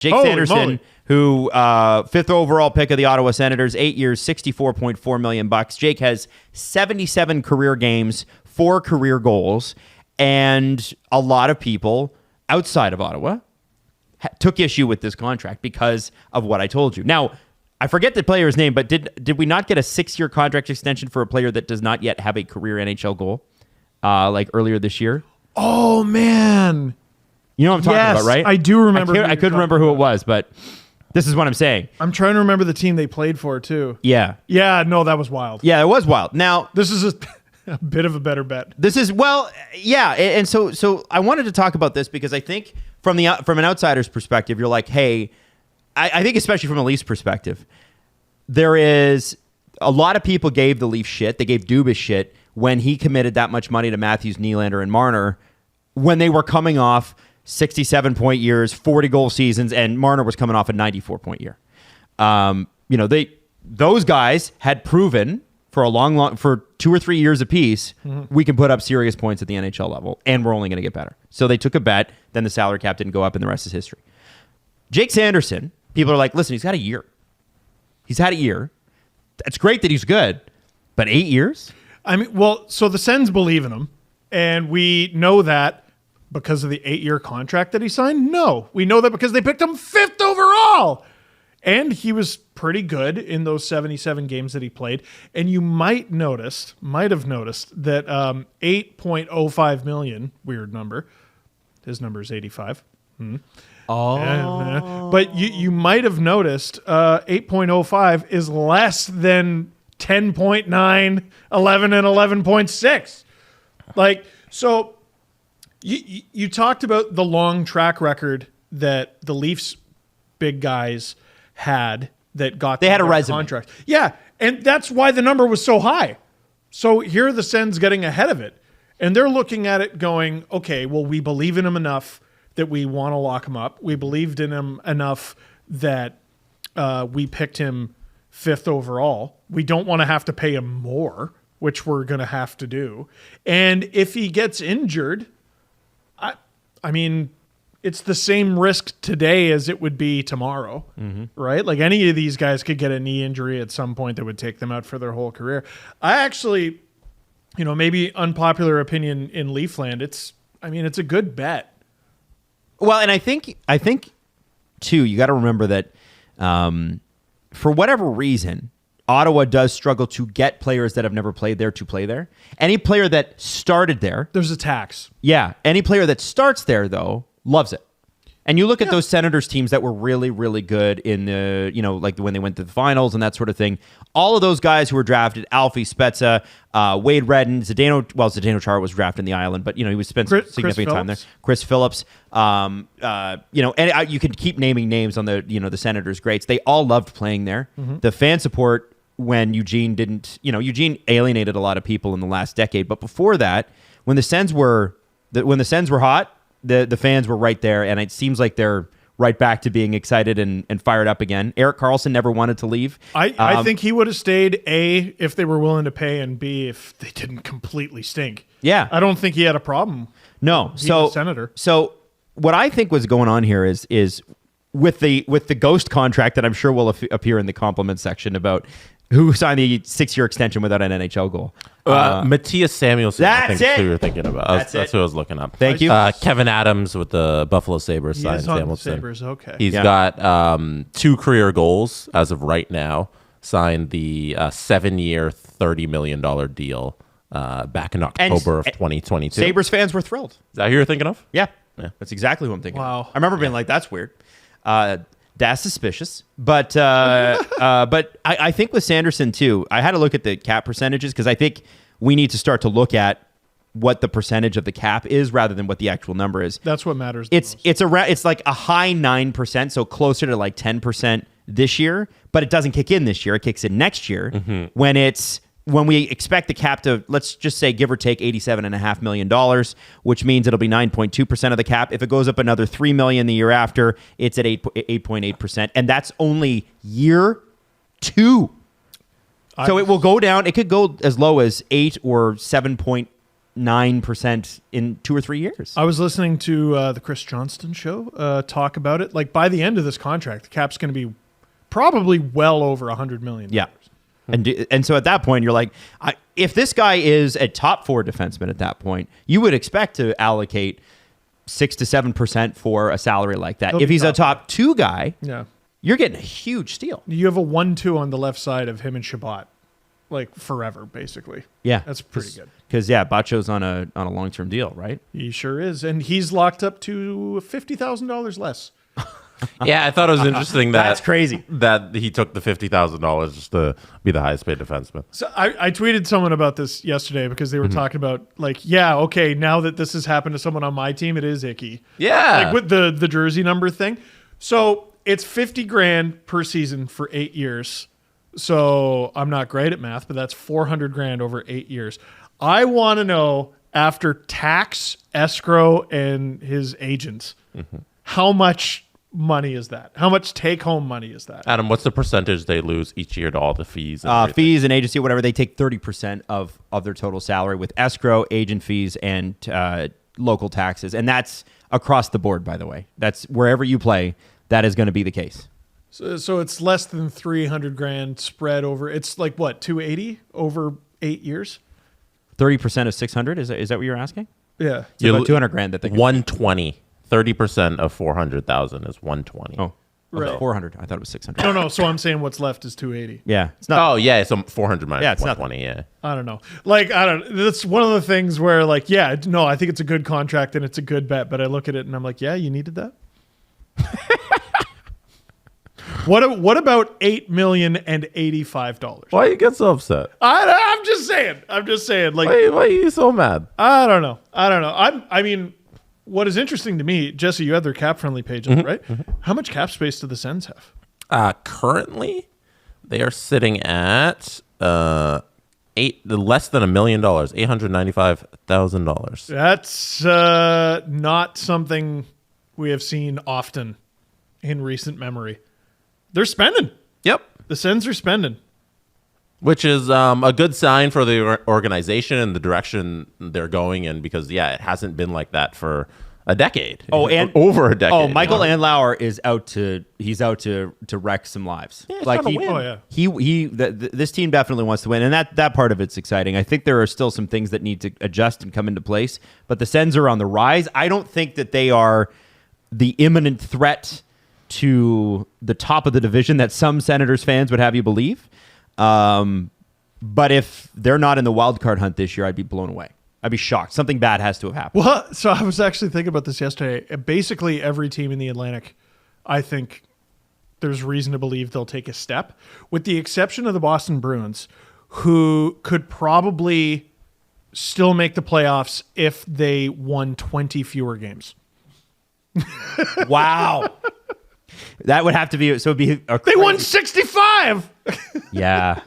Jake Sanderson, who 5th overall pick of the Ottawa Senators, 8 years, $64.4 million. Jake has 77 career games, 4 career goals, and a lot of people outside of Ottawa took issue with this contract because of what I told you. Now, I forget the player's name, but did we not get a 6-year contract extension for a player that does not yet have a career NHL goal, like earlier this year? Oh, man. You know what I'm talking about, right? I do remember. I couldn't remember who it was, but this is what I'm saying. I'm trying to remember the team they played for, too. Yeah. Yeah, no, that was wild. Yeah, it was wild. Now, this is a bit of a better bet. This is, well, yeah. And so I wanted to talk about this because I think from an outsider's perspective, you're like, hey, I think especially from a Leafs perspective, there is a lot of people gave the Leafs shit. They gave Dubas shit when he committed that much money to Matthews, Nylander, and Marner when they were coming off 67-point years, 40-goal seasons, and Marner was coming off a 94-point year. Those guys had proven for 2 or 3 years apiece, we can put up serious points at the NHL level, and we're only going to get better. So they took a bet, then the salary cap didn't go up, and the rest is history. Jake Sanderson, people are like, listen, he's got a year. He's had a year. It's great that he's good, but 8 years? I mean, well, so the Sens believe in him, and we know that because of the 8-year contract that he signed? No. We know that because they picked him 5th overall. And he was pretty good in those 77 games that he played. And you might have noticed that $8.05 million, weird number. His number is 85. But you might have noticed 8.05 is less than 10.9, 11, and 11.6. Like, so you talked about the long track record that the Leafs big guys had that got they had a resume contract. Yeah, and that's why the number was so high. So here are the Sens getting ahead of it, and they're looking at it going, okay, well, we believe in him enough that we want to lock him up. We believed in him enough that we picked him 5th overall. We don't want to have to pay him more, which we're going to have to do. And if he gets injured, I mean, it's the same risk today as it would be tomorrow, right? Like any of these guys could get a knee injury at some point that would take them out for their whole career. I actually, maybe unpopular opinion in Leafland, it's a good bet. Well, and I think too, you got to remember that for whatever reason, Ottawa does struggle to get players that have never played there to play there. Any player that started there, there's a tax. Yeah, any player that starts there though loves it. And you look at those Senators teams that were really, really good in the, like when they went to the finals and that sort of thing. All of those guys who were drafted, Alfie Spezza, Wade Redden, Zdeno Chara was drafted in the island, but, he was spent significant time there. Chris Phillips, and you can keep naming names on the, the Senators greats. They all loved playing there. The fan support when Eugene didn't, Eugene alienated a lot of people in the last decade. But before that, when the Sens were hot, the fans were right there, and it seems like they're right back to being excited and fired up again. Erik Karlsson never wanted to leave. I think he would have stayed, A, if they were willing to pay, and B, if they didn't completely stink. Yeah. I don't think he had a problem. No. He's a senator. So what I think was going on here is with the ghost contract that I'm sure will appear in the compliment section about who signed the 6-year extension without an NHL goal. Matthias Samuelsson, I think that's who you were thinking about. That's who I was looking up. Thank you. Kevin Adams with the Buffalo Sabres signed Samuelsson. Sabres, okay. He's got 2 career goals as of right now, signed the 7-year, $30 million deal back in October of 2022. Sabres fans were thrilled. Is that who you're thinking of? Yeah. That's exactly what I'm thinking. Wow. I remember being like, that's weird. That's suspicious. But I think with Sanderson, too, I had to look at the cap percentages because I think we need to start to look at what the percentage of the cap is rather than what the actual number is. That's what matters. It's like a high 9%, so closer to like 10% this year, but it doesn't kick in this year. It kicks in next year when we expect the cap to, let's just say, give or take $87.5 million, which means it'll be 9.2% of the cap. If it goes up another $3 million the year after, it's at 8.8%, and that's only year 2. So it will go down. It could go as low as 8 or 7.8 9% in 2 or 3 years. I was listening to the Chris Johnston show talk about it. Like by the end of this contract, the cap's going to be probably well over $100 million. Yeah. And so at that point, you're like, if this guy is a top 4 defenseman at that point, you would expect to allocate 6 to 7% for a salary like that. He'll If be he's a top 2 guy, Yeah. you're getting a huge steal. You have a 1-2 on the left side of him and Shabbat, like forever, basically. Yeah. That's pretty good. Because, Bacho's on a long-term deal, right? He sure is. And he's locked up to $50,000 less. Yeah, I thought it was interesting that That's crazy. that he took the $50,000 just to be the highest paid defenseman. So I tweeted someone about this yesterday because they were talking about like, yeah, okay, now that this has happened to someone on my team, it is icky. Yeah, Like with the jersey number thing. So it's $50,000 per season for 8 years. So I'm not great at math, but that's $400,000 over 8 years. I want to know after tax, escrow, and his agents, how much money is that? How much take-home money is that? Adam, what's the percentage they lose each year to all the fees? And everything? Fees and agency, whatever, they take 30% of their total salary with escrow, agent fees, and local taxes. And that's across the board, by the way. That's wherever you play, that is going to be the case. So it's less than $300,000 spread over. It's like what, 280 over 8 years? 30% of 600. Is that what you're asking? Yeah. It's about $200,000 that they 120. 30% of 400,000 is 120. Oh, Right. 400. I thought it was 600. No. So I'm saying what's left is 280. Yeah, it's not. Oh yeah, so 400 minus Yeah, it's 120. Yeah. I don't know. Like, I don't. That's one of the things where, like, yeah, no, I think it's a good contract and it's a good bet. But I look at it and I'm like, yeah, you needed that. What about $8,085,000? Why you get so upset? I'm just saying. Like, Why are you so mad? I don't know. I mean, what is interesting to me, Jesse, you had their cap friendly page, right? How much cap space do the Sens have? Currently, they are sitting at less than $1 million, $895,000. That's not something we have seen often in recent memory. They're spending. Yep. The Sens are spending. Which is a good sign for the organization and the direction they're going in, because it hasn't been like that for a decade. Oh, and over a decade. Oh, Michael Andlauer is out to wreck some lives. Yeah, he's like trying to win. This team definitely wants to win, and that part of it's exciting. I think there are still some things that need to adjust and come into place, but the Sens are on the rise. I don't think that they are the imminent threat to the top of the division that some Senators fans would have you believe. But if they're not in the wild card hunt this year, I'd be blown away. I'd be shocked. Something bad has to have happened. Well, so I was actually thinking about this yesterday. Basically, every team in the Atlantic, I think there's reason to believe they'll take a step, with the exception of the Boston Bruins, who could probably still make the playoffs if they won 20 fewer games. Wow. That would have to be, so it'd be They won 65. Yeah.